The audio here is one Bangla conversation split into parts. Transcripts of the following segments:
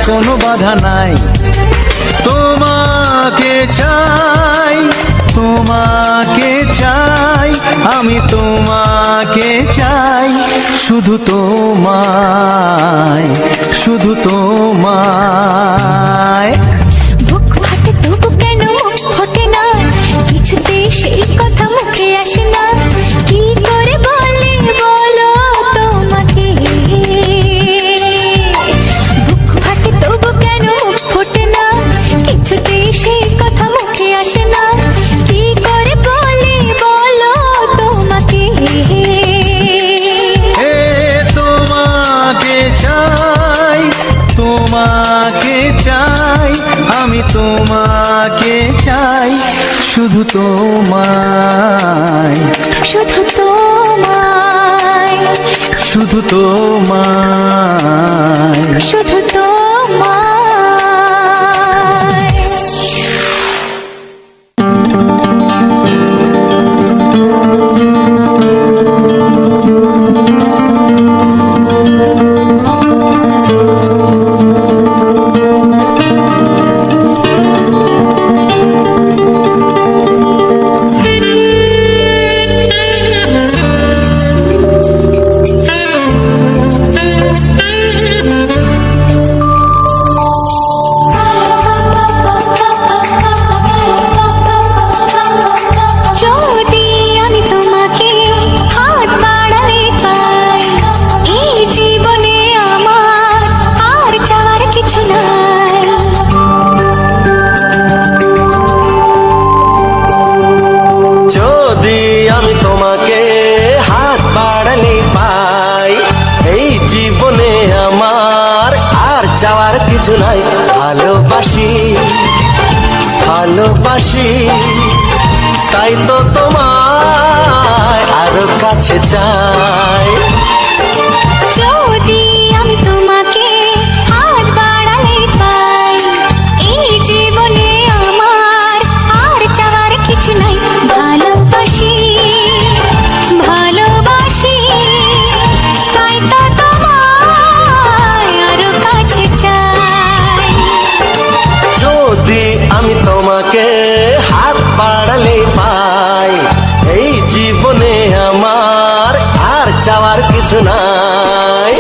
কোনো বাধা নাই। তোমাকে চাই, তোমাকে চাই, আমি তোমাকে চাই, শুধু তোমায়, শুধু তোমায়। বুক ফাটে তবু কেন মুখ ফোটে না, কিছুতে সেই কথা মুখে আসে না, কি করে বলে বলো তোমাকে। বুক ফাটে তবু কেন মুখ ফোটে না, কিছুতে সেই কথা মুখে আসে না, কি করে বলে বলো তোমাকে। হে তোমাকে চাই, তোমাকে চাই, আমি তোমাকে চাই, শুধু তোমায়, শুধু তোমায়, শুধু তোমায়, শুধু তোমায়। চাওয়ার কিছু নাই, ভালোবাসি, ভালোবাসি, তাই তো তোমায় আরো কাছে চাই। যদি আমি তোমাকে হাত বাড়ালে পাই, এই জীবনে আমার আর চাওয়ার কিছু নাই। ভালোবাসি, ভালোবাসি, তাই তো তোমায় আরো কাছে চাই। যদি আমি তোমাকে হাত বাড়ালে পাই, এই জীবনে আমার আর চাওয়ার কিছু নাই।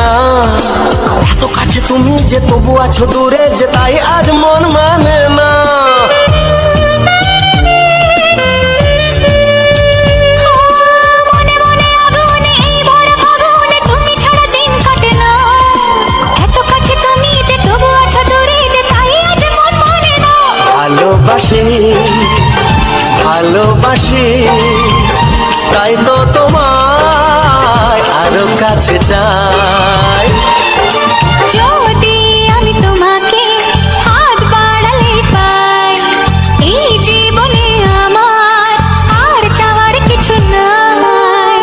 না এত কাছে তুমি যে তবু আছো দূরে, যে তাই আজ মন মানে না। মনে মনে আগুনে এই ভরা ফাগুনে তুমি ছাড়া দিন কাটে না। এত কাছে তুমি যে তবু আছো দূরে, যে তাই আজ মন মানে না। ভালোবাসি, ভালোবাসি, তাই তো তোমায় আরো কাছে চাই। যদি আমি তোমাকে হাত বাড়ালে পাই, এই জীবনে আমার আর চাওয়ার কিছু নাই।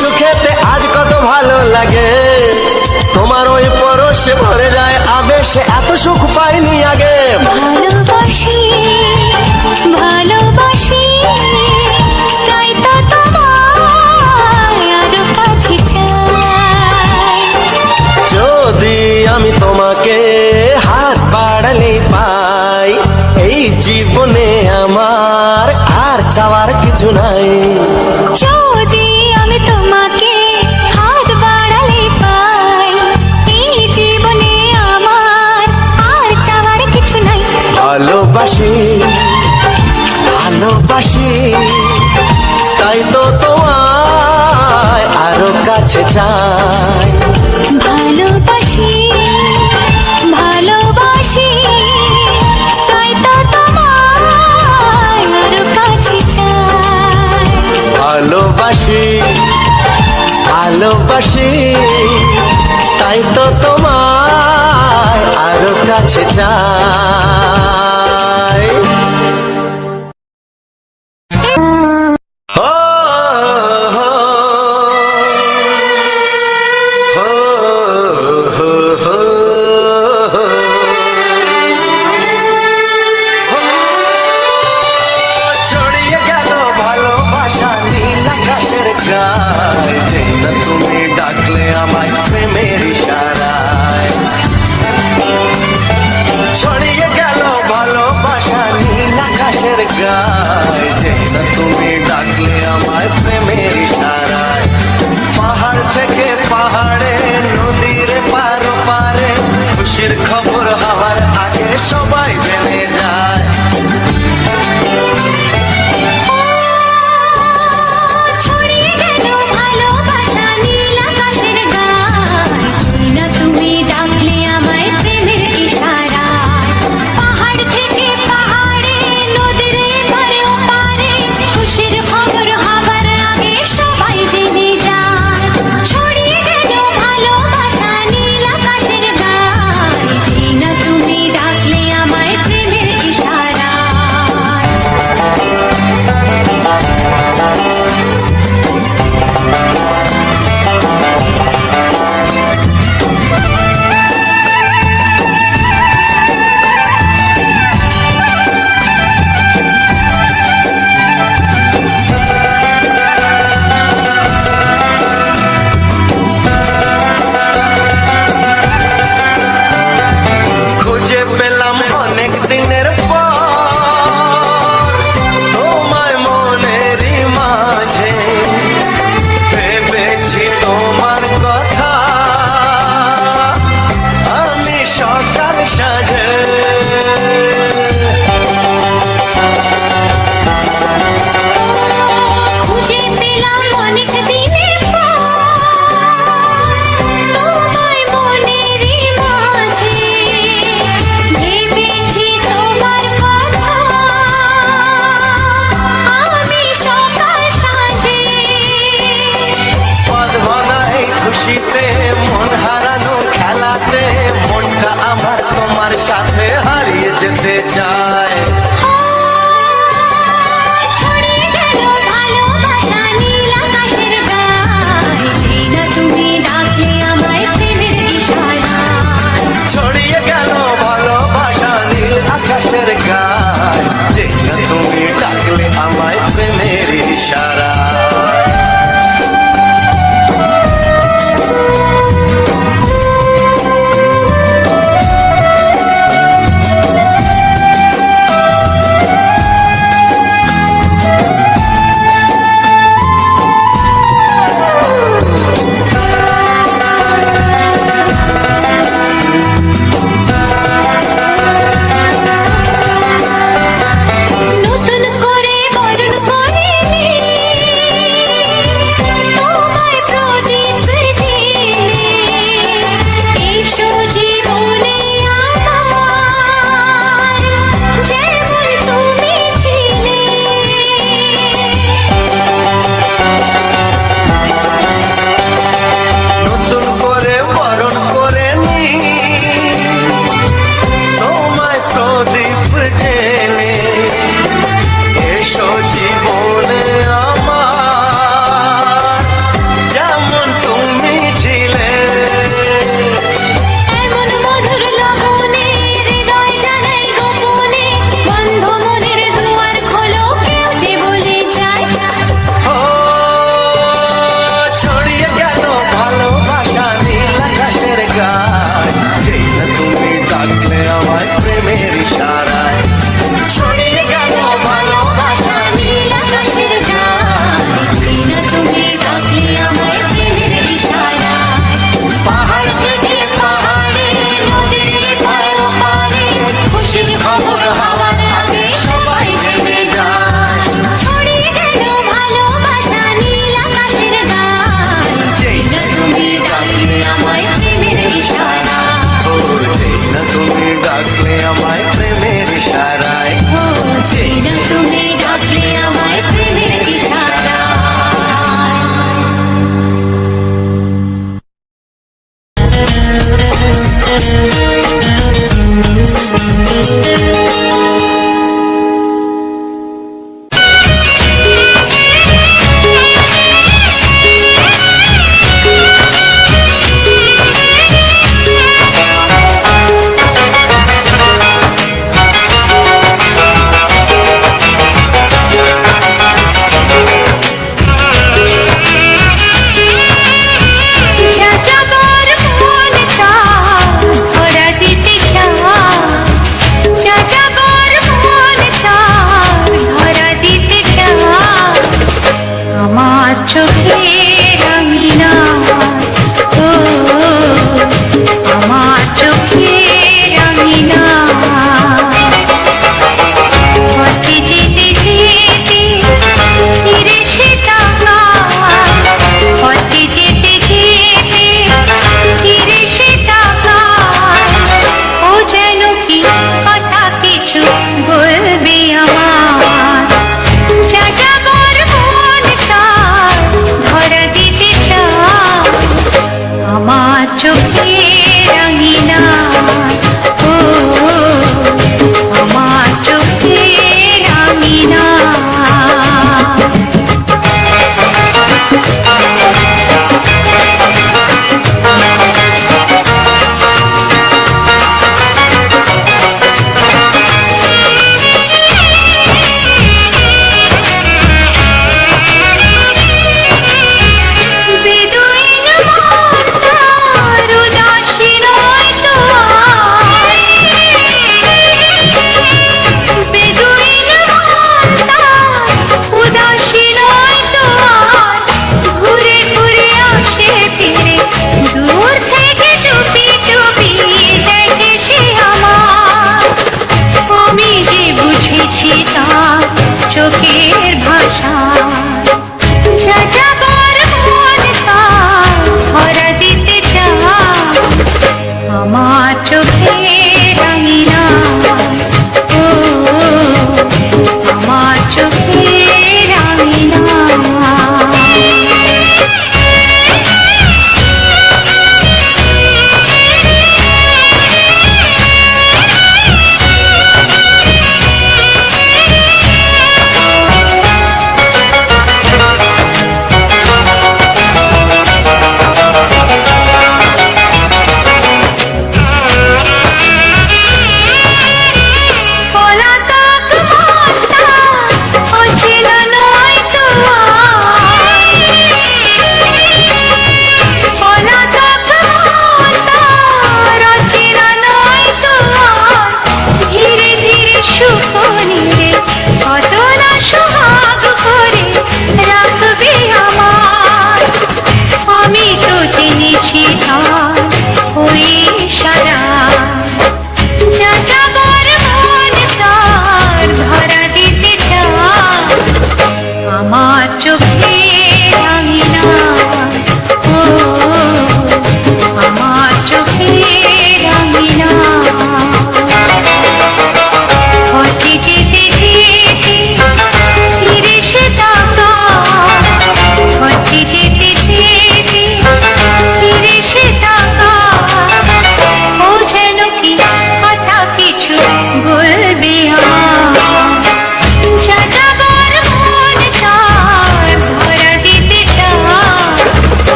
সুখেতে আজ কত ভালো লাগে, তোমার ওই পরশে ভরে যায় আবেশে, এত সুখ পাইনি আগে। ভালোবাসি, ভালোবাসি, তাই তো তোমায় আরো কাছে চাই। চাওয়ার কিছু নাই। যদি আমি তোমাকে হাত বাড়ালে পাই, এই জীবনে আমার আর চাওয়ার কিছু নাই। ভালোবাসি ভালোবাসি তাই তো তোমায় আরো কাছে চাই। ভালোবাসি ভালোবাসি তাই তো তোমায় আরো কাছে চাই। ভালোবাসি ভালোবাসি তাই তো তোমায় আরো কাছে চাই। ও হো, হো, হো, হো, হো। ছড়িয়ে গেল ভালোবাসা নীল আকাশের গায়ে, যেই না তুমি ডাকলে আমায় প্রেমের ইশারায়। ছড়িয়ে গেল ভালোবাসা নীল আকাশের গায়ে, যেই না তুমি ডাকলে আমায় প্রেমের ইশারায়। পাহাড় থেকে পাহাড়ে নদীর পার পারে খুশির খবর হওয়ার আগে সবাই জেনে যায়। ছড়িয়ে গেল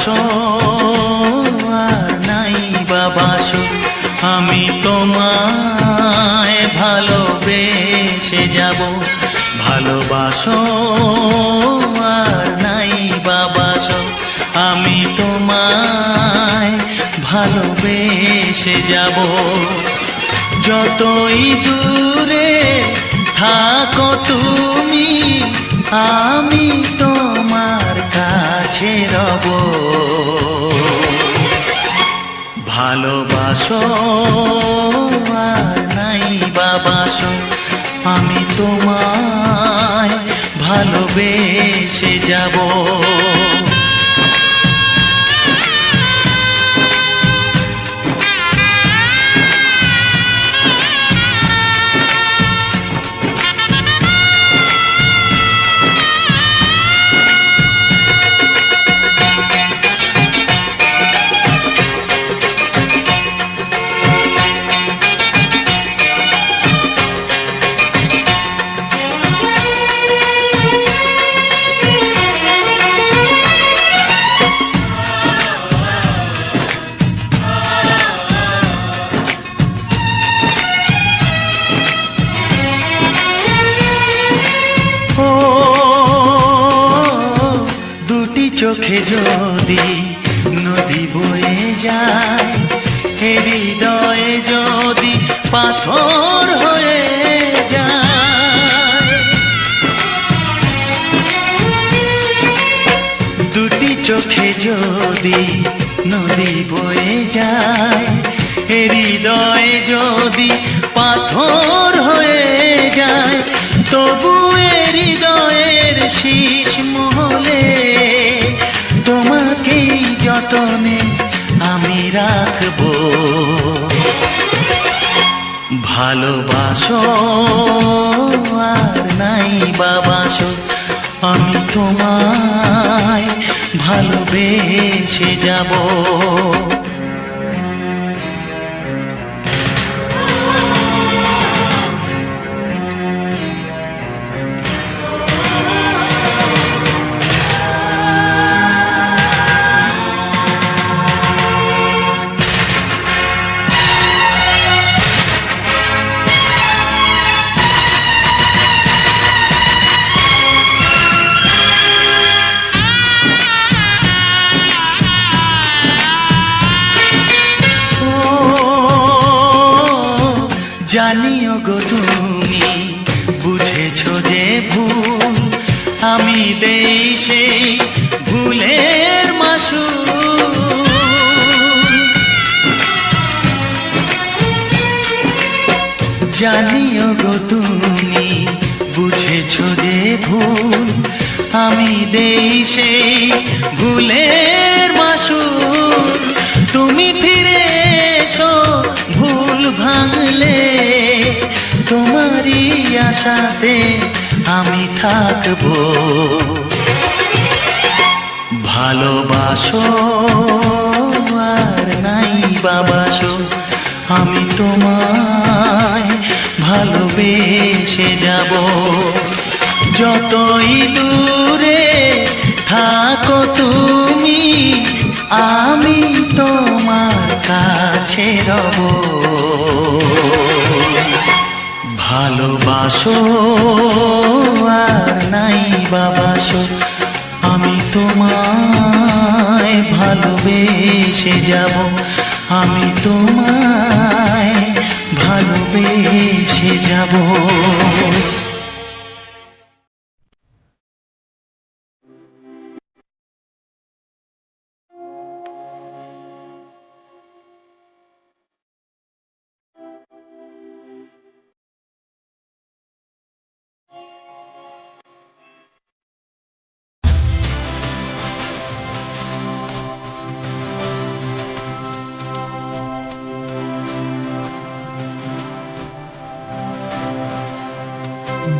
ভালোবাসো আর নাই বা বাসো, আমি তোমায় ভালোবেসে যাব। ভালোবাসো আর নাই বা বাসো, আমি তোমায় ভালোবেসে যাব। যতই দূরে থাকো তুমি, আমি তোমার কাছে রব। ভালোবাসো আর নাই বা বাসো, আমি তোমায় ভালোবেসে যাব। চোখে যদি নদী বয়ে যায়, হৃদয়ে যদি পাথর হয়ে যায়। দুটি চোখে যদি নদী বয়ে যায়, হৃদয়ে যদি পাথর হয়ে যায়, তবু হৃদয়ের শীষ মহলে তোমাকেই যতনে আমি রাখবো। ভালোবাসো আর নাই বা বাসো, আমি তোমায় ভালোবেসে যাব। জানিও গো তুমি বুঝেছো যে ভুল, আমি দেই সেই ভুলের মাসুল। জানিও গো তুমি বুঝেছো যে ভুল, আমি দেই সেই ভুলের মাসুল। তুমি ফিরে এসো ভুল ভাঙলে, তোমারই আশাতে আমি থাকবো। ভালোবাসো আর নাই বা বাসো, আমি তোমায় ভালোবেসে যাব। যতই দূরে থাকো তুমি, আমি তোমার কাছে রব। ভালোবাসো আর নাই বা বাসো, আমি তোমায় ভালোবেসে যাব। আমি তোমায় ভালোবেসে যাব।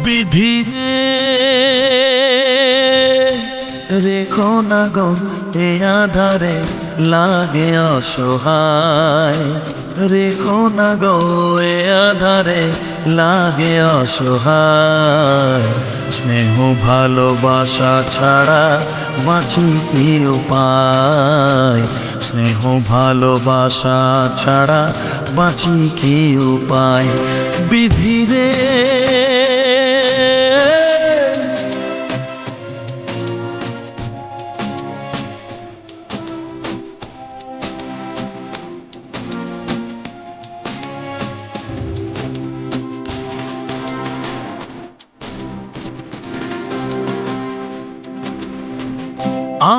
বিধি রেখো না গো এ আধারে লাগে অসহায়, রেখো না গো এ আধারে লাগে অসহায়। স্নেহ ভালোবাসা ছাড়া বাঁচি কি উপায়, স্নেহ ভালোবাসা ছাড়া বাঁচি কি উপায়। বিধি রে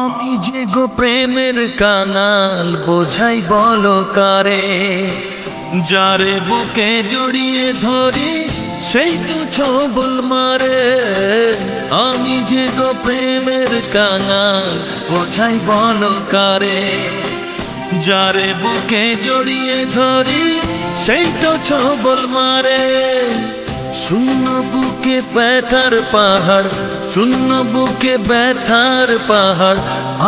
আমি যে গো প্রেমের কাঙাল, বোঝাই বলো কারে, যারে বুকে জড়িয়ে ধরি সেই তো ছবল মারে। আমি যে গো প্রেমের কাঙাল, বোঝাই বলো কারে, যারে বুকে জড়িয়ে ধরি সেই তো ছবল মারে। শূন্য বুকে ব্যথার পাহাড়, শূন্য বুকে ব্যথার পাহাড়,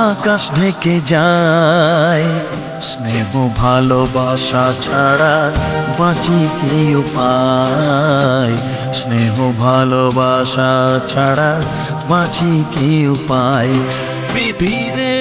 আকাশ ঢেকে যায়। স্নেহ ভালোবাসা ছাড়া বাঁচি কি উপায়, স্নেহ ভালোবাসা ছাড়া বাঁচি কি উপায়। বিধি রে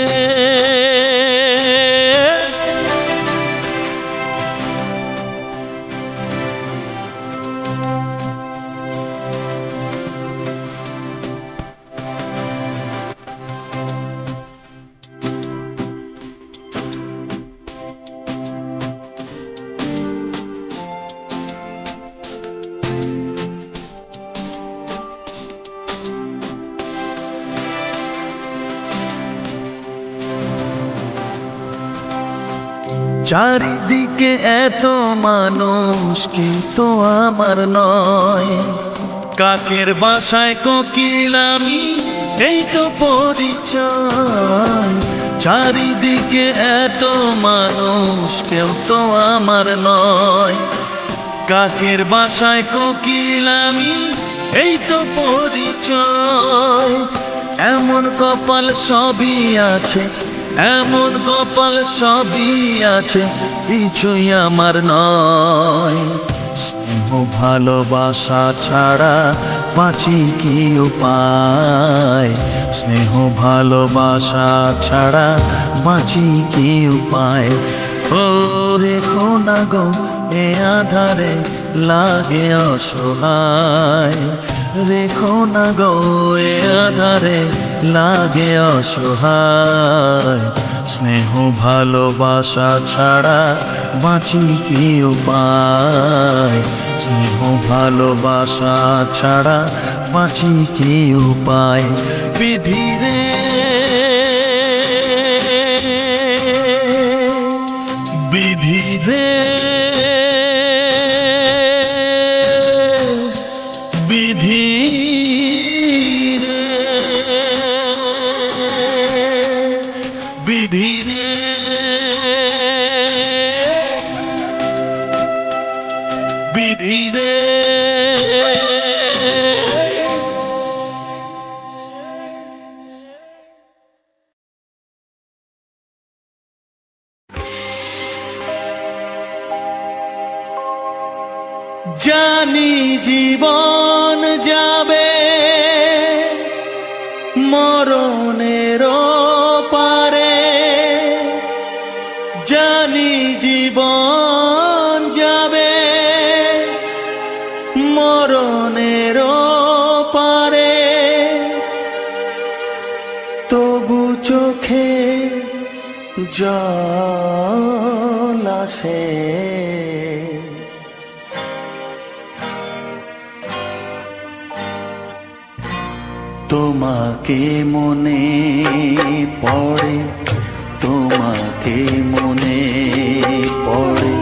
চারিদিকে এত মানুষ কিন্তু আমার নয়, কাকের বাসায় কোকিল আমি এই তো পরিচয়। চারিদিকে এত মানুষ কেউ তো আমার নয়, কাকের বাসায় কোকিল আমি এই তো পরিচয়। এমন কপাল সবই আছে, এমন কপাল সবই আছে, কিছুই আমার নয়। স্নেহ ভালোবাসা ছাড়া বাঁচি কি উপায়, স্নেহ ভালোবাসা ছাড়া বাঁচি কি উপায়। ও রেখো না গো এ আধারে লাগে অসহায়, রেখো না গো এ আধারে লাগে অসহায়। স্নেহ ভালোবাসা ছাড়া বাঁচি কি উপায়, স্নেহ ভালোবাসা ছাড়া বাঁচি কি উপায়। বিধি রে বিধি রে বিধি রে বিধি রে বিধি রে। জানি জীবন যাবে মরণের পারে, জানি জীবন যাবে মরণের পারে, তবু চোখে জল আসে। তোমাকে মনে পড়ে, তোমাকে মনে পড়ে,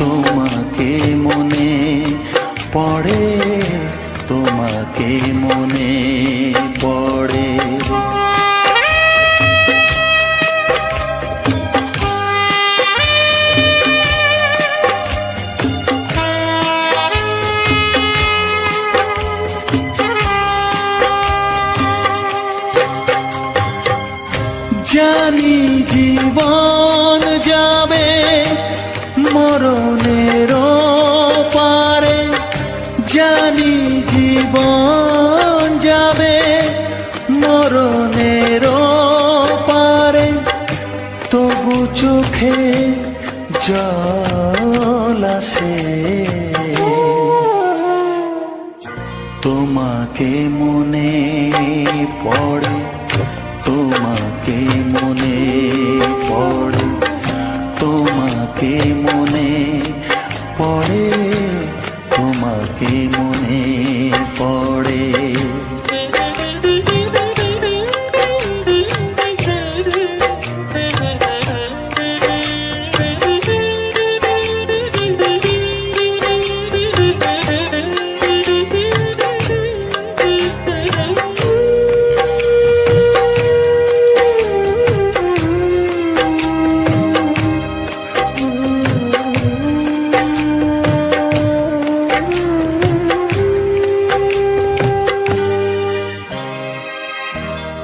তোমাকে মনে পড়ে, তোমাকে মনে পড়ে। জানি জীবন চোখে জল আসে, তোমাকে মনে পড়ে, তোমাকে মনে পড়ে, তোমাকে মনে পড়ে, তোমাকে মনে পড়ে।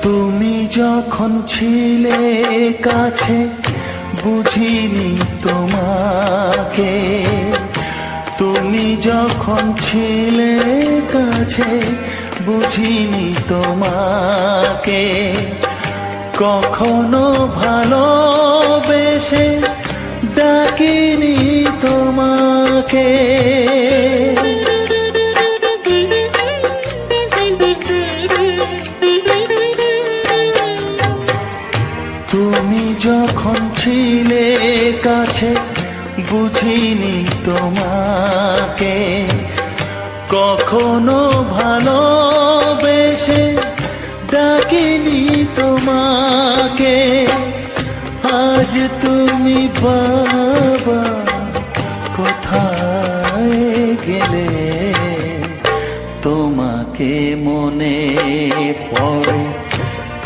তুমি যখন ছিলে কাছে বুঝিনি তোমাকে, তুমি যখন ছিলে কাছে বুঝিনি তোমাকে, কখনো ভালোবেসে ডাকিনি তোমাকে। তুমি যখন ছিলে কাছে বুঝিনি তোমাকে, কখনো ভালোবেসে ডাকিনি তোমাকে। আজ তুমি বাবা কোথায় গেলে, তোমাকে মনে পড়ে,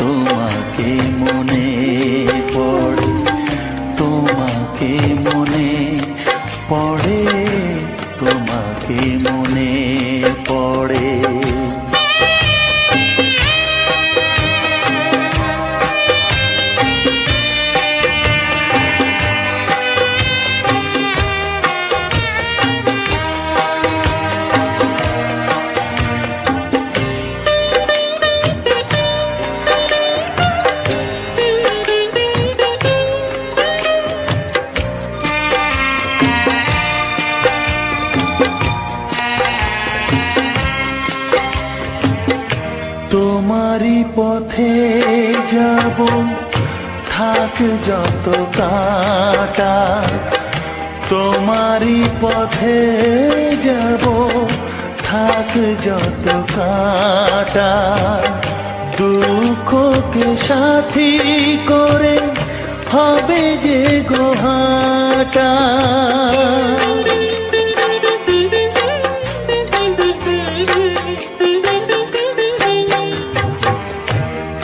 তোমাকে মনে পড়ে, তোমাকে মনে পড়ে, তোমাকে মনে পড়ে। তোমারই পথে যাব, থাক যত কাঁটা, তোমারই পথে যাব, থাক যত কাঁটা। দুঃখকে সাথী করে হবে যে গোহাটা,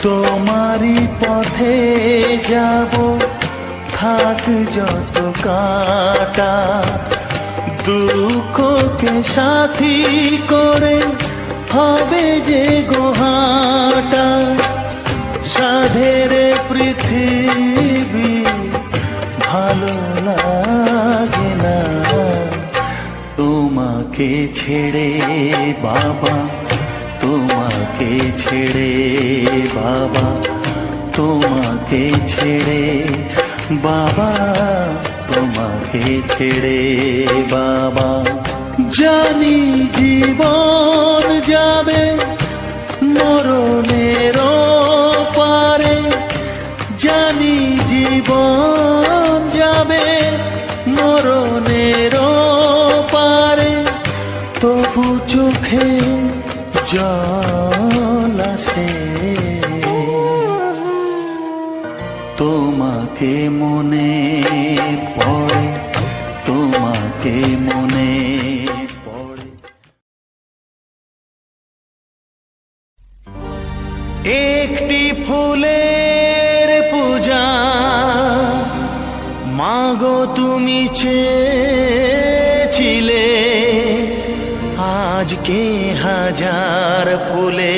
তোমারই পথে যাব, থাক যত কাঁটা। দুঃখকে সাথী করে হবে যে গোহাটা। সাধের পৃথিবী ভালো লাগে না, তোমাকে ছেড়ে বাবা, তোমাকে ছেড়ে বাবা, তোমাকে ছেড়ে বাবা, তোমাকে ছেড়ে বাবা। জানি জীবন যাবে মরণের পারে, জানি জীবন যাবে মরণের পারে, তবু চোখে জল আসে, তোমাকে মনে পড়ে, তোমাকে মনে পড়ে। একটি ফুলের পূজা মাগো তুমি চেয়েছিলে, আজকে হাজার ফুলে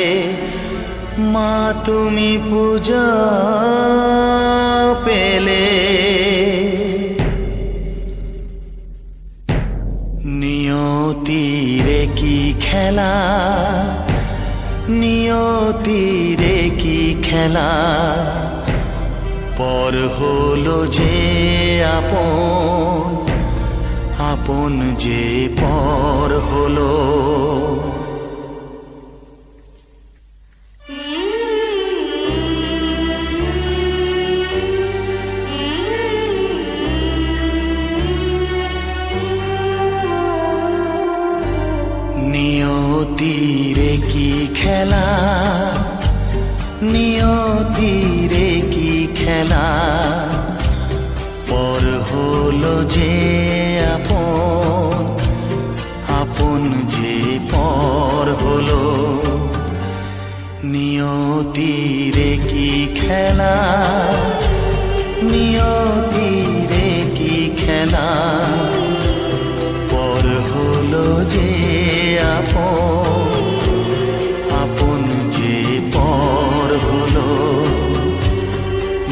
মা তুমি পূজা পেলে। নিয়তিরে কি খেলা, নিয়তিরে কি খেলা, পর হলো যে আপন, আপন যে পর হলো। নিয়তিরে কি খেলা, নিয়তিরে কি খেলা, পর হলো যে আপন, আপন যে পর হলো। নিয়তিরে কি খেলা, নিয়তিরে কি খেলা, পর হলো যে আপন, আপন যে পর হলো।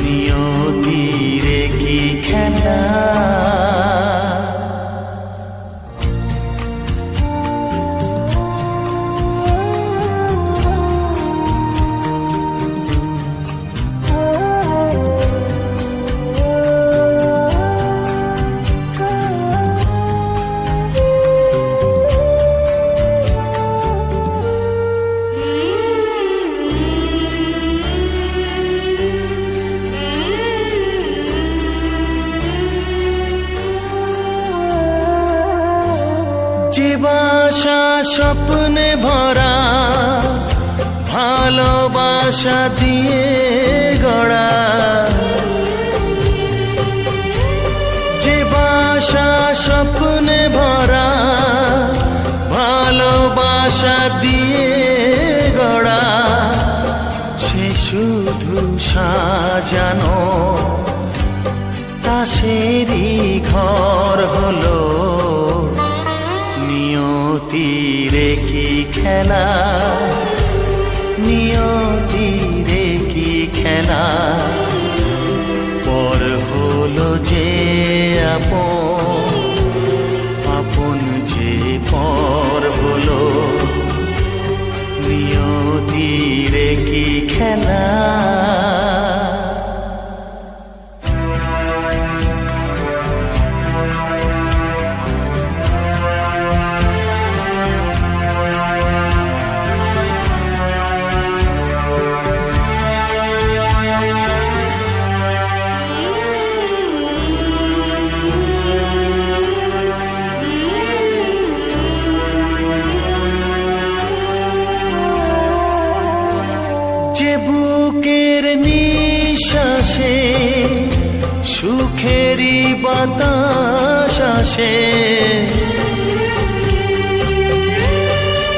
নিয়তিরে কি খেলা। যে বাসা স্বপ্নে ভরা, ভালোবাসা দিয়ে গড়া, যে বাসা স্বপ্নে ভরা, ভালোবাসা দিয়ে গড়া, সে শুধু সাজানো তাসেরই ঘর হলো। নিয়তিরে কি খেলা, নিয়তিরে কি খেলা, পর হলো যে আপন, আপন যে পর হলো। নিয়তিরে কি খেলা। যে বুকের নিঃশ্বাসে সুখেরই বাতাস আসে,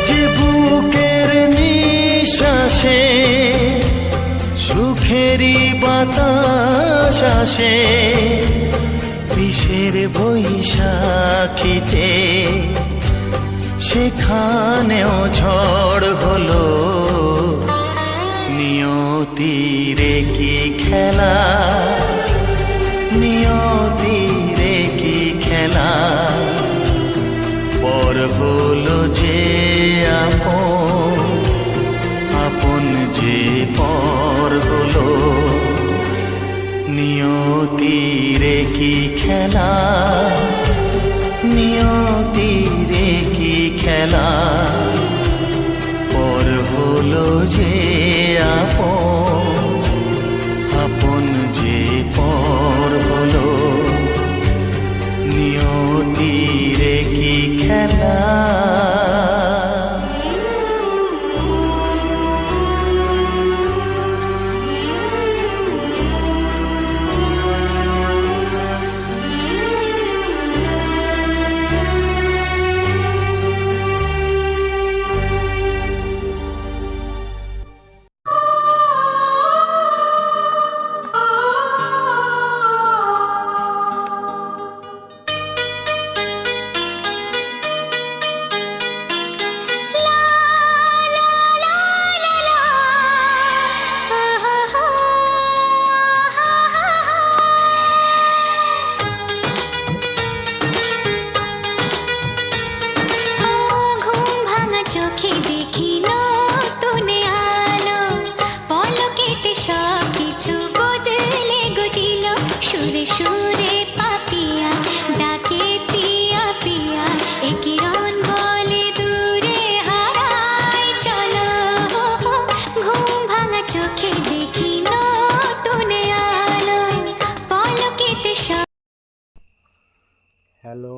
যে বুকের নিঃশ্বাসে সুখেরই বাতাস আসে, বিষের বৈশাখীতে সেখানেও ঝড় হলো। নিয়তিরে কি খেলা, নিয়তিরে কি খেলা, পর হলো যে আপন, আপন যে পর হলো। নিয়তিরে কি খেলা, নিয়তিরে কি খেলা, পর হলো যে আপন, আপন যে পর হলো। নিয়তিরে কি খেলা। হ্যালো,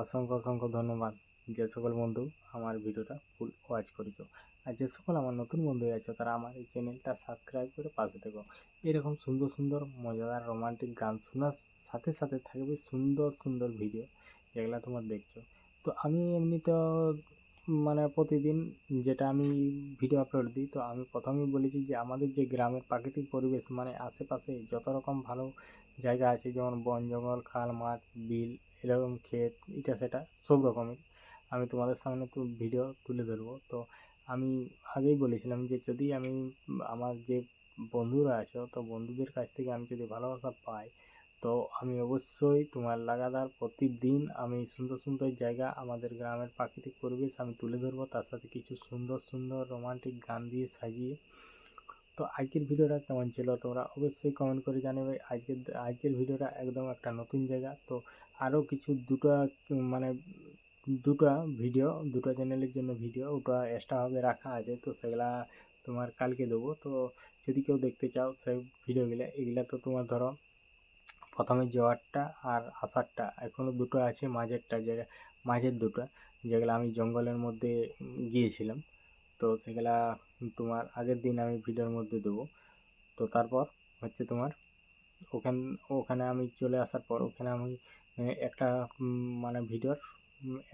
অসংখ্য অসংখ্য ধন্যবাদ যে সকল বন্ধু আমার ভিডিওটা ফুল ওয়াচ করেছো। আর যে সকল আমার নতুন বন্ধু আছো তারা আমার এই চ্যানেলটা সাবস্ক্রাইব করে পাশে থেকো। এরকম সুন্দর সুন্দর মজাদার রোমান্টিক গান শোনার সাথে সাথে থাকবে সুন্দর সুন্দর ভিডিও যেগুলো তোমার দেখছো। তো আমি এমনি তো মানে প্রতিদিন যেটা আমি ভিডিও আপলোড দিই, তো আমি প্রথমেই বলেছি যে আমাদের যে গ্রামের প্রাকৃতিক পরিবেশ মানে আশেপাশে যত রকম ভালো জায়গা আছে, যেমন বন জঙ্গল, খাল, মাঠ, বিল, এরকম ক্ষেত, এটা সেটা সব রকমের আমি তোমাদের সামনে তো ভিডিও তুলে ধরবো। তো আমি আগেই বলেছিলাম যে যদি আমি আমার যে বন্ধুরা আছো, তো বন্ধুদের কাছ থেকে আমি যদি ভালোবাসা পাই, তো আমি অবশ্যই তোমার লাগাতার প্রতিদিন আমি সুন্দর সুন্দর জায়গা, আমাদের গ্রামের প্রাকৃতিক পরিবেশ আমি তুলে ধরবো, তার সাথে কিছু সুন্দর সুন্দর রোমান্টিক গান দিয়ে সাজিয়ে। তো আজকের ভিডিওটা কেমন ছিল তোমরা অবশ্যই কমেন্ট করে জানাবে। আজকের ভিডিওটা একদম একটা নতুন জায়গা। তো আরও কিছু মানে দুটা ভিডিও, দুটো চ্যানেলের জন্য ভিডিও ওটা এক্সট্রাভাবে রাখা আছে, তো সেগুলা তোমার কালকে দেবো। তো যদি কেউ দেখতে চাও সেই ভিডিওগুলো, এগুলা তো তোমার ধরো প্রথমে যাওয়ারটা আর আসারটা এখনও দুটো আছে, মাঝের দুটো যেগুলো আমি জঙ্গলের মধ্যে গিয়েছিলাম। তো সেগুলা তোমার আগের দিন আমি ভিডিওর মধ্যে দেবো। তো তারপর হচ্ছে তোমার ওখানে আমি চলে আসার পর ওখানে আমি একটা মানে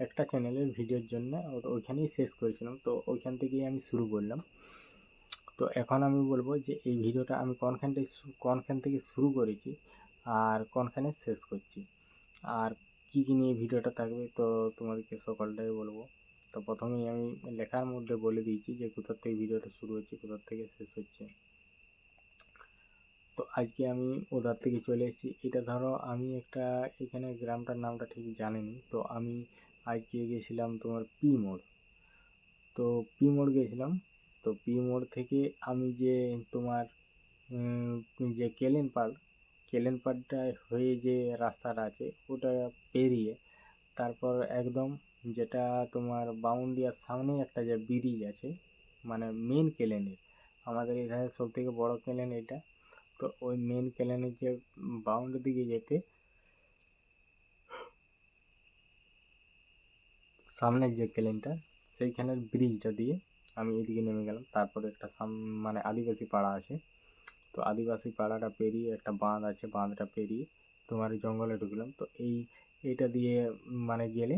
একটা চ্যানেলের ভিডিওর জন্য ওইখানেই শেষ করেছিলাম। তো ওইখান থেকেই আমি শুরু করলাম। তো এখন আমি বলবো যে এই ভিডিওটা আমি কোনখান থেকে শুরু করেছি আর কোনখানে শেষ করছি, আর কী কী নিয়ে ভিডিওটা থাকবে, তো তোমাদেরকে সকলটাই বলবো। তো প্রথমেই আমি লেখার মধ্যে বলে দিয়েছি যে কোথার থেকে ভিডিওটা শুরু হচ্ছে, কোথার থেকে শেষ হচ্ছে। তো আজকে আমি ওদার থেকে চলে এসেছি। এটা ধরো আমি এখানে গ্রামটার নামটা ঠিক জানিনি। তো আমি আজকে গেছিলাম তোমার পি মোড়। তো পি মোড় গেছিলাম। তো পি মোড় থেকে আমি যে তোমার যে কেলেনপাড়টা হয়ে যে রাস্তাটা আছে ওটা পেরিয়ে তারপর একদম যেটা তোমার বাউন্ডিয়ার সামনে একটা যে ব্রিজ আছে, মানে মেন কেলেনের, আমাদের এখানে সব থেকে বড় কেলেন এটা। তো ওই মেন কেলেনের যে বাউন্ডারি দিকে যেতে সামনের যে কেলেনটা, সেইখানের ব্রিজটা দিয়ে আমি এদিকে নেমে গেলাম। তারপরে একটা মানে আদিবাসী পাড়া আছে। তো আদিবাসী পাড়াটা পেরিয়ে একটা বাঁধ আছে, বাঁধটা পেরিয়ে তোমার জঙ্গলে ঢুকলাম। তো এইটা দিয়ে মানে গেলে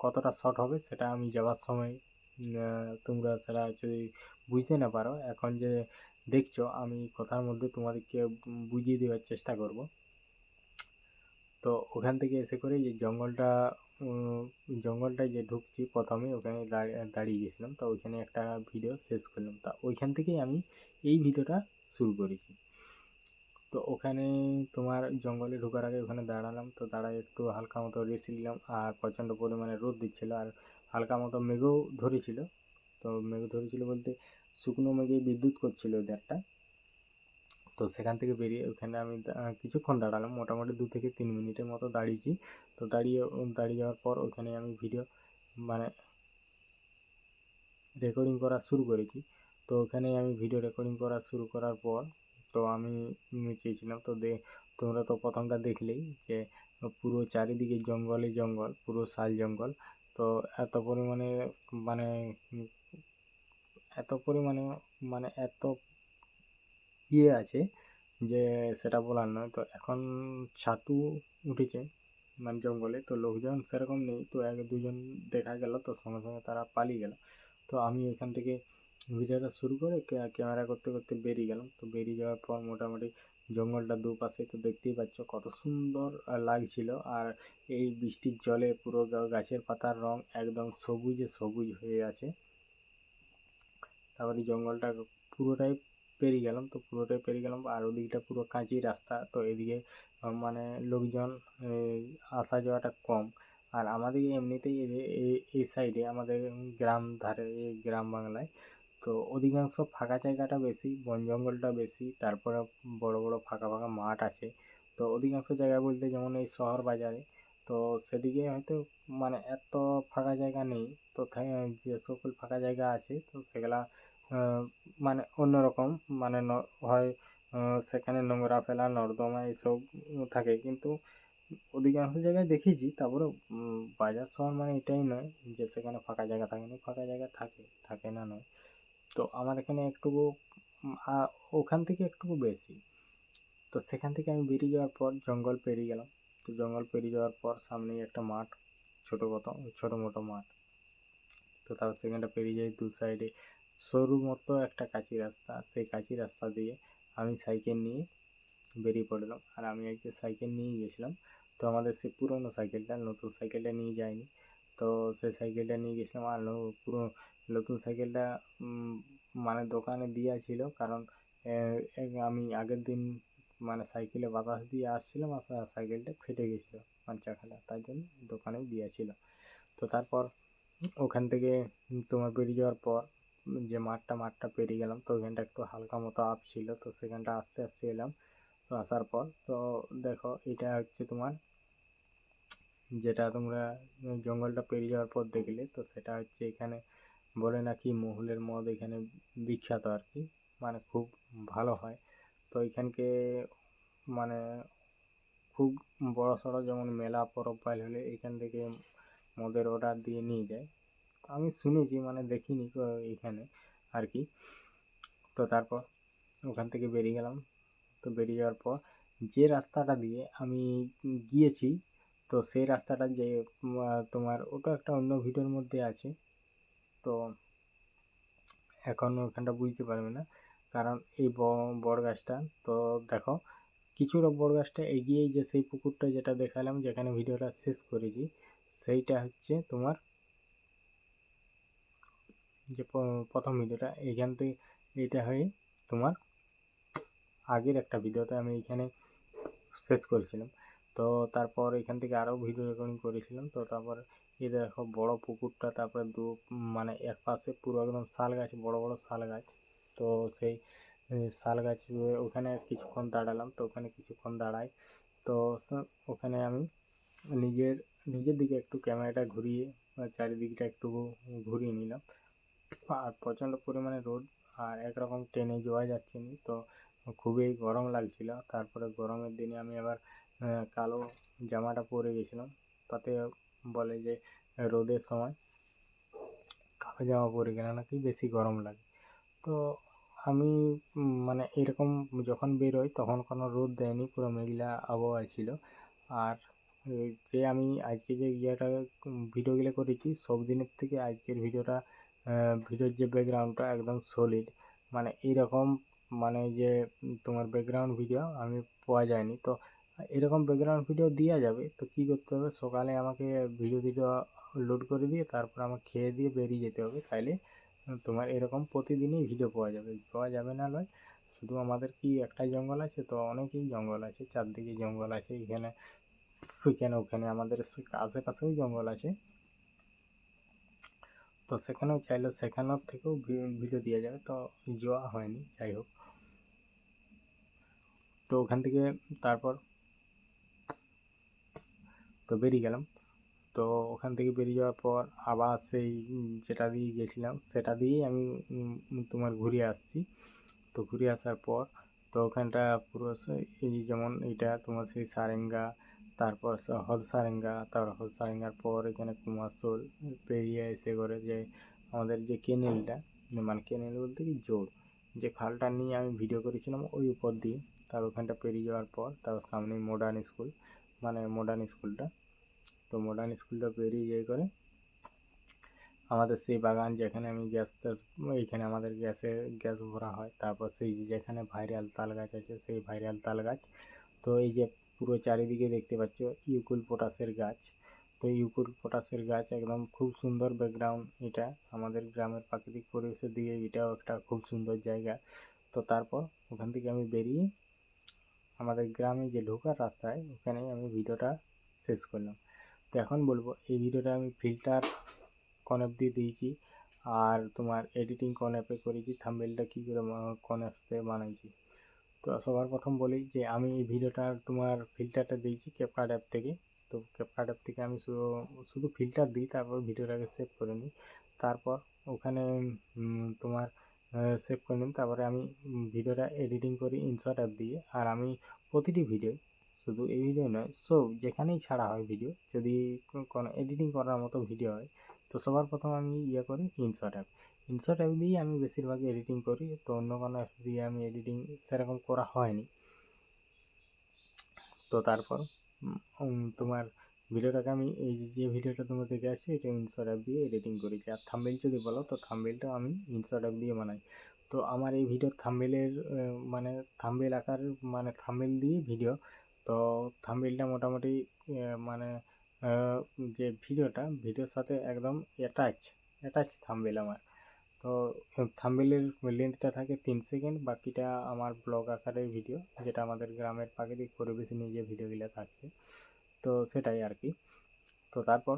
কতটা শর্ট হবে সেটা আমি যাওয়ার সময় তোমরা সেটা যদি বুঝতে না পারো, এখন যে দেখছো আমি কথার মধ্যে তোমাদেরকে বুঝিয়ে দেওয়ার চেষ্টা করব। তো ওখান থেকে এসে করে যে জঙ্গলটায় যে ঢুকছি প্রথমে ওখানে দাঁড়িয়ে গেছিলাম। তো ওইখানে একটা ভিডিও শেষ করলাম। তা ওইখান থেকেই আমি এই ভিডিওটা শুরু করেছি। তো ওখানে তোমার জঙ্গলে ঢোকার আগে ওখানে দাঁড়ালাম। তো দাঁড়ায় একটু হালকা মতো রেস্ট নিলাম, আর প্রচণ্ড পরিমাণে রোদ দিচ্ছিলো আর হালকা মতো মেঘও ধরেছিল। তো মেঘ ধরেছিল বলতে শুকনো মেঘে বিদ্যুৎ করছিল একটা। তো সেখান থেকে বেরিয়ে ওখানে আমি কিছুক্ষণ দাঁড়ালাম, মোটামুটি 2 থেকে 3 মিনিটের মতো দাঁড়িয়েছি। তো দাঁড়িয়ে যাওয়ার পর ওখানে আমি ভিডিও মানে রেকর্ডিং করা শুরু করেছি। তো ওখানে আমি ভিডিও রেকর্ডিং করা শুরু করার পর তো আমি চেয়েছিলাম, তো তোমরা তো প্রথমটা দেখলেই যে পুরো চারিদিকে জঙ্গলে জঙ্গল, পুরো শাল জঙ্গল। তো এত পরিমাণে মানে এত পরিমাণে মানে এত আছে যে সেটা বলার নয়। তো এখন ছাতু উঠেছে মানে জঙ্গলে, তো লোকজন সেরকম নেই। তো 1-2 জন দেখা গেল, তো সঙ্গে সঙ্গে তারা পালিয়ে গেল। তো আমি এখান থেকে ভিডিওটা শুরু করে ক্যামেরা করতে করতে বেরিয়ে গেলাম। তো বেরিয়ে যাওয়ার পর মোটামুটি জঙ্গলটা দুপাশে তো দেখতেই পাচ্ছ কত সুন্দর লাগছিল। আর এই বৃষ্টির জলে পুরো গাছের পাতার রং একদম সবুজে সবুজ হয়ে আছে। তারপরে জঙ্গলটা পুরোটাই পেরিয়ে গেলাম আর ওদিকটা পুরো কাঁচি রাস্তা। তো এদিকে মানে লোকজন আসা যাওয়াটা কম। আর আমাদের এমনিতেই এই সাইডে আমাদের গ্রাম বাংলায় তো অধিকাংশ ফাঁকা জায়গাটা বেশি, বন জঙ্গলটা বেশি, তারপরে বড় বড় ফাঁকা ফাঁকা মাঠ আছে। তো অধিকাংশ জায়গা বলতে যেমন এই শহর বাজারে, তো সেদিকে হয়তো মানে এত ফাঁকা জায়গা নেই। তো যে সকল ফাঁকা জায়গা আছে তো সেগুলা মানে অন্যরকম, মানে হয় সেখানে নোংরা ফেলা, নর্দমা এইসব থাকে। কিন্তু অধিকাংশ জায়গায় দেখেছি। তারপরে বাজার শহর মানে এটাই নয় যে সেখানে ফাঁকা জায়গা থাকে না, ফাঁকা জায়গা থাকে, থাকে না নয়। তো আমার এখানে একটুকু ওখান থেকে একটুকু বেশি। তো সেখান থেকে আমি বেরিয়ে যাওয়ার পর জঙ্গল পেরিয়ে গেলাম। তো জঙ্গল পেরিয়ে যাওয়ার পর সামনেই একটা মাঠ, ছোটো মোটো মাঠ। তো তারপর সেখানটা পেরিয়ে যাই, দু সাইডে সরু মতো একটা কাঁচি রাস্তা। সেই কাঁচি রাস্তা দিয়ে আমি সাইকেল নিয়ে বেরিয়ে পড়লাম। আর আমি আজকে সাইকেল নিয়েই গেছিলাম। তো আমাদের সেই পুরনো সাইকেলটা, নতুন সাইকেলটা নিয়ে যাইনি। তো সেই সাইকেলটা নিয়ে গেছিলাম। আর পুরো নতুন সাইকেলটা মানে দোকানে দেওয়া ছিল, কারণ আমি আগের দিন মানে সাইকেলে বাতাস দিয়ে আসছিলাম, আর সাইকেলটা ফেটে গেছিলো চাকাটা, তাই জন্য দোকানেও দেওয়া ছিল। তো তারপর ওখান থেকে তোমার বেরিয়ে যাওয়ার পর যে মাঠটা পেরিয়ে গেলাম। তো ওখানটা একটু হালকা মতো আপ ছিল, তো সেখানটা আস্তে আস্তে এলাম। তো আসার পর তো দেখো, এটা হচ্ছে তোমার যেটা তোমরা জঙ্গলটা পেরিয়ে যাওয়ার পর দেখলে, তো সেটা হচ্ছে এখানে বলে নাকি মহুলের মদ এখানে বিখ্যাত আর কি, মানে খুব ভালো হয়। তো এখানকে মানে খুব বড় সড়ো যেমন মেলা পরব পাইল হলে এখান থেকে মদের অর্ডার দিয়ে নিয়ে যায়। আমি শুনেছি, মানে দেখিনি এখানে আর কি। তো তারপর ওখান থেকে বেরিয়ে গেলাম। তো বেরিয়ে যাওয়ার পর যে রাস্তাটা দিয়ে আমি গিয়েছি, তো সেই রাস্তাটা যে তোমার ওটা একটা অন্য ভিডিওর মধ্যে আছে। তো এখন ওখানটা বুঝতে পারবে না, কারণ এই বড় গাছটা, তো দেখো কিছুটা বড় গাছটা এগিয়েই যে সেই পুকুরটা যেটা দেখালাম, যেখানে ভিডিওটা শেষ করেছি, সেইটা হচ্ছে তোমার যে প্রথম ভিডিওটা এইখান থেকে, এইটা হয়ে তোমার আগের একটা ভিডিওতে আমি এইখানে শেষ করেছিলাম। তো তারপর এখান থেকে আরও ভিডিও রেকর্ডিং করেছিলাম। তো তারপর এই দেখো বড় পুকুরটা, তারপরে মানে এক পাশে পুরো একদম শাল গাছ, বড় বড় শাল গাছ। তো সেই শাল গাছ ওখানে কিছুক্ষণ দাঁড়ালাম। তো ওখানে কিছুক্ষণ দাঁড়াই, তো ওখানে আমি নিজের দিকে একটু ক্যামেরাটা ঘুরিয়ে চারিদিকটা একটু ঘুরিয়ে নিলাম। আর প্রচণ্ড পরিমাণে রোদ, আর একরকম ট্রেনে যাওয়া যাচ্ছে না, তো খুবই গরম লাগছিল। তারপরে গরমের দিনে আমি আবার কালো জামাটা পরে গেছিলাম, তাতে বলে যে রোদের সময় কালো জামা পরে গেলে নাকি বেশি গরম লাগে। তো আমি মানে এরকম যখন বেরোই তখন কোনো রোদ দেয়নি, পুরো মেঘলা আবহাওয়া ছিল। আর যে আমি আজকে যে ভিডিওগুলো করেছি, সব দিনের থেকে আজকের ভিডিওর যে ব্যাকগ্রাউন্ডটা একদম সলিড, মানে এইরকম মানে যে তোমার ব্যাকগ্রাউন্ড ভিডিও আমি পাওয়া যায়নি। তো এরকম ব্যাকগ্রাউন্ড ভিডিও দেওয়া যাবে, তো কী করতে হবে, সকালে আমাকে ভিডিও লোড করে দিয়ে তারপর আমাকে খেয়ে দিয়ে বেরিয়ে যেতে হবে, তাইলে তোমার এরকম প্রতিদিনই ভিডিও পাওয়া যাবে না নয়। শুধু আমাদের কি একটাই জঙ্গল আছে, তো অনেকই জঙ্গল আছে, চারদিকে জঙ্গল আছে, এখানে ওখানে আমাদের আশেপাশেও জঙ্গল আছে। তো সেখানেও চাইলে সেখানের থেকেও ভিডিও দেওয়া যাবে, তো যাওয়া হয়নি, যাই হোক। তো ওখান থেকে তারপর তো বেরিয়ে গেলাম। তো ওখান থেকে বেরিয়ে যাওয়ার পর আবার সেই যেটা দিয়ে গেছিলাম সেটা দিয়েই আমি তোমার ঘুরে আসছি। তো ঘুরে আসার পর তো ওখানটা পুরো এই যেমন এইটা তোমার সেই সারেঙ্গা, তারপর হদসারেঙ্গা, তারপর হদসারেঙ্গার পর এখানে কুমারশোল পেরিয়ে এসে করে যে আমাদের যে কেনেলটা, মানে কেনেল বলতে কি জোর, যে খালটা নিয়ে আমি ভিডিও করেছিলাম ওই উপর দিয়ে। তার ওখানটা পেরিয়ে যাওয়ার পর তার সামনে মডার্ন স্কুল, মানে মডার্ন স্কুলটা। তো মডার্ন স্কুলটা পেরিয়ে যাই করে আমাদের সেই বাগান, যেখানে আমি এইখানে আমাদের গ্যাস ভরা হয়। তারপর সেই যেখানে ভাইরাল তাল গাছ আছে, সেই ভাইরাল তাল গাছ। তো এই যে পুরো চারিদিকে দেখতে পাচ্ছ ইউক্যালিপটাসের গাছ। তো ইউক্যালিপটাসের গাছ একদম খুব সুন্দর ব্যাকগ্রাউন্ড, এটা আমাদের গ্রামের প্রাকৃতিক পরিবেশের দিকে এটাও একটা খুব সুন্দর জায়গা। তো তারপর ওখান থেকে আমি বেরিয়ে আমাদের গ্রামে যে ঢোকার রাস্তায়, ওখানেই আমি ভিডিওটা শেষ করলাম। তো এখন বলবো এই ভিডিওটা আমি ফিল্টার কোন অ্যাপ দিয়ে দিয়েছি, আর তোমার এডিটিং কোন অ্যাপে করেছি, থাম্বনেলটা কী করে কোন অ্যাপে বানাইছি। তো সবার প্রথম বলি যে আমি এই ভিডিওটার তোমার ফিল্টারটা দিয়েছি ক্যাপকাট অ্যাপ থেকে। তো ক্যাপকাট অ্যাপ থেকে আমি শুধু ফিল্টার দিই, তারপর ভিডিওটাকে সেভ করে নিই। তারপর ওখানে তোমার সেভ করে নিই। তারপরে আমি ভিডিওটা এডিটিং করি ইনশট অ্যাপ দিয়ে। আর আমি প্রতিটি ভিডিও শুধু এই ভিডিও নয়, সব যেখানেই ছাড়া হয় ভিডিও, যদি কোনো এডিটিং করার মতো ভিডিও হয়, তো সবার প্রথম আমি করি ইনশট অ্যাপ দিয়েই আমি বেশিরভাগ এডিটিং করি। তো অন্য কোনো অ্যাপ দিয়ে আমি এডিটিং সেরকম করা হয়নি। তো তারপর তোমার ভিডিওটাকে আমি এই যে ভিডিওটা তোমরা দেখে আসছি, এটা ইনশট অ্যাপ দিয়ে এডিটিং করেছি। আর থাম্বনেল যদি বলো, তো থাম্বনেলটাও আমি ইনশট অ্যাপ দিয়ে বানাই। তো আমার এই ভিডিওর থাম্বনেলের মানে থাম্বনেল আকার, মানে থাম্বনেল দিয়ে ভিডিও, তো থাম্বনেলটা মোটামুটি মানে যে ভিডিওর সাথে একদম অ্যাটাচ থাম্বনেল আমার। তো থাম্বনেলের লেন্থটা থাকে 3 সেকেন্ড, বাকিটা আমার ব্লগ আকারের ভিডিও, যেটা আমাদের গ্রামের প্রাকৃতিক পরিবেশ নিয়ে যে ভিডিওগুলো থাকছে, তো সেটাই আর কি। তো তারপর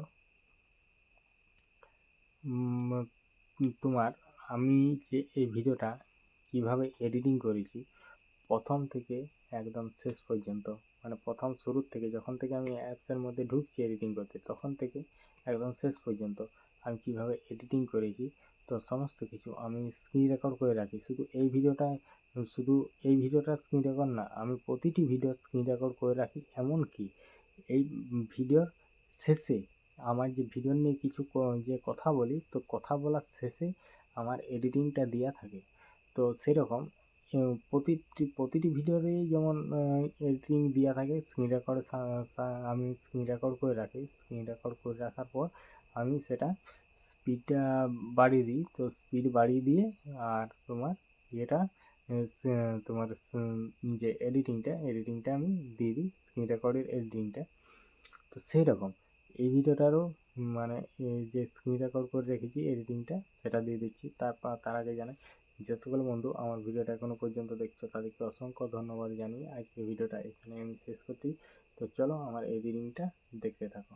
তোমার আমি যে এই ভিডিওটা কিভাবে এডিটিং করেছি, প্রথম থেকে একদম শেষ পর্যন্ত, মানে প্রথম শুরুর থেকে, যখন থেকে আমি অ্যাপসের মধ্যে ঢুকছি এডিটিং করতে, তখন থেকে একদম শেষ পর্যন্ত আমি কিভাবে এডিটিং করেছি, তো সমস্ত কিছু আমি স্ক্রিন রেকর্ড করে রাখি। শুধু এই ভিডিওটা স্ক্রিন রেকর্ড না, আমি প্রতিটি ভিডিও স্ক্রিন রেকর্ড করে রাখি। এমনকি এই ভিডিওর শেষে আমার যে ভিডিও নিয়ে কিছু যে কথা বলি, তো কথা বলার শেষে আমার এডিটিংটা দেওয়া থাকে। তো সেরকম প্রতিটি ভিডিওরেই যেমন এডিটিং দেওয়া থাকে, স্ক্রিন রেকর্ড আমি স্ক্রিন রেকর্ড করে রাখি। স্ক্রিন রেকর্ড করে রাখার পর আমি সেটা স্পিডটা বাড়িয়ে দিই। তো স্পিড বাড়িয়ে দিয়ে আর তোমার তোমার যে এডিটিংটা আমি দিয়ে দিই, স্ক্রিন রেকর্ডের এডিটিংটা। তো সেই রকম এই ভিডিওটারও মানে যে স্ক্রিন রেকর্ড করে রেখেছি এডিটিংটা, সেটা দিয়ে দিচ্ছি। তার আগে জানাই, যে সকল বন্ধু আমার ভিডিওটা এখনও পর্যন্ত দেখছো, তাদেরকে অসংখ্য ধন্যবাদ জানিয়ে আজকে ভিডিওটা এখানে আমি শেষ করছি। তো চলো আমার এডিটিংটা দেখতে থাকো।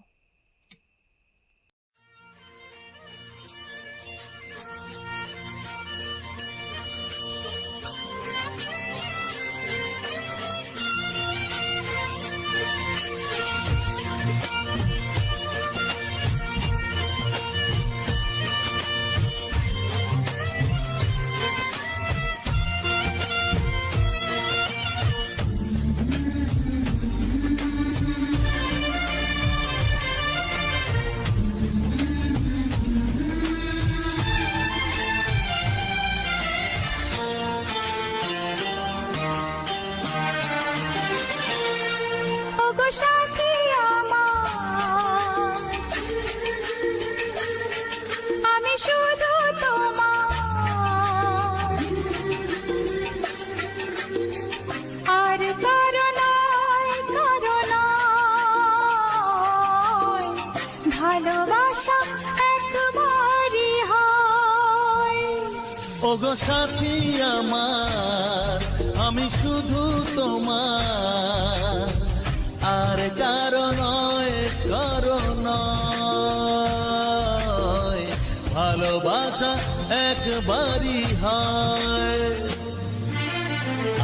ওগো সাথী আমার, আমি শুধু তোমার, আর কারো নয়, ভালোবাসা একবারই হয়। ওগো সাথী আমার, আমি শুধু তোমার, আর কারো নয়, ভালোবাসা একবারই হয়।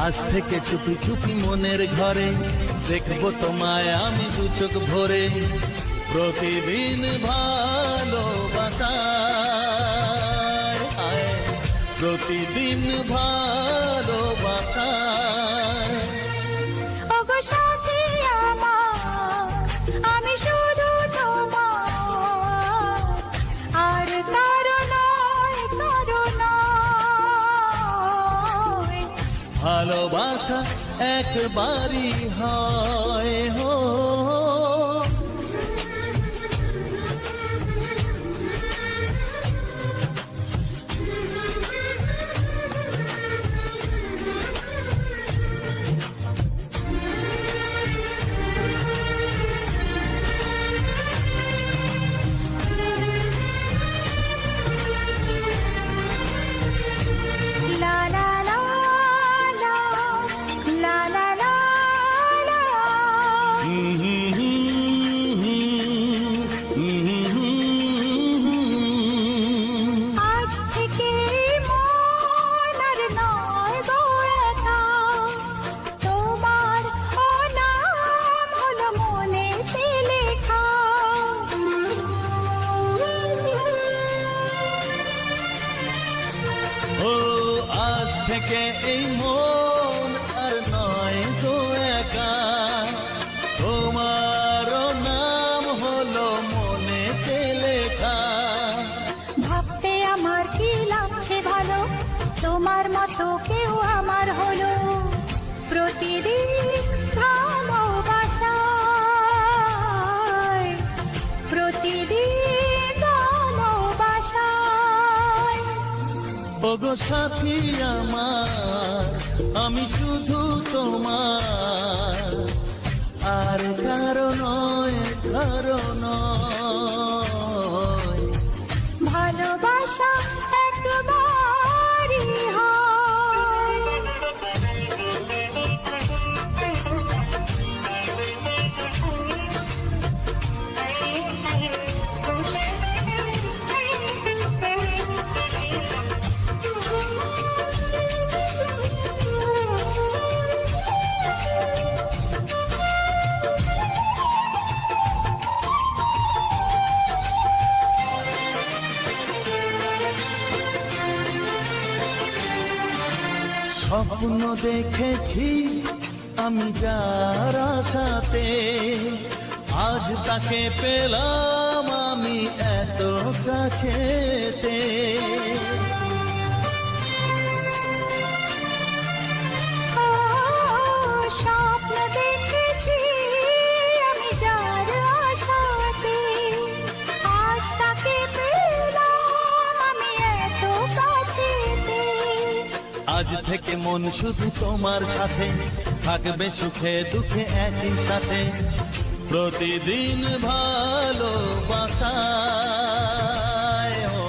আজ থেকে চুপি চুপি মনের ঘরে দেখবো তোমায় আমি দু চোখ ভরে, প্রতিদিন ভালোবাসায়, প্রতিদিন ভালোবাসায়। ওগো সাথী আমার, আমি শুধু তোমার, আর কারো নয়, ভালোবাসা একবারই হয় হো। লা লা লা লা, লা লা লা লা। আজ থেকে মন আর নয় গো একা, তোমার ও নাম হলো মনেতে লেখা। ও আজ থেকে এই মন আর নয় গো একা, ওগো সাথী আমার, আমি শুধু তোমার, আর কারো নয়, কারো নয়। ভালোবাসা একবারই হয়। স্বপ্ন দেখেছি আমি যার আশাতে, আজ তাকে পেলাম আমি এত কাছেতে। স্বপ্ন দেখেছি আমি যার আশাতে, আজ তাকে পেলাম আমি এত কাছেতে। আজ থেকে মন শুধু তোমার সাথে, থাকবে সুখে দুঃখে একই সাথে। প্রতিদিন ভালোবাসায়, ও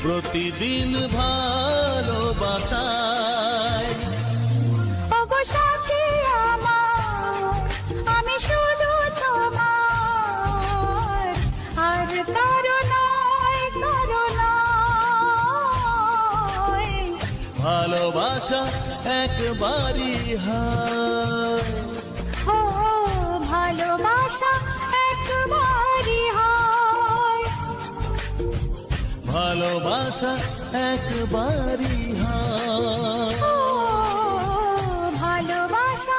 প্রতিদিন ভালোবাসায়। ওগো সাথী আমার, আমি শুধু তোমার, আর কারো নয়, কারো নয়। ভালোবাসা একবারই হয়, ও ভালোবাসা একবারই হয়। ভালোবাসা একবারই হয়। ও ভালোবাসা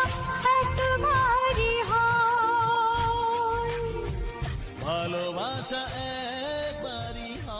একবারই হয়। ভালোবাসা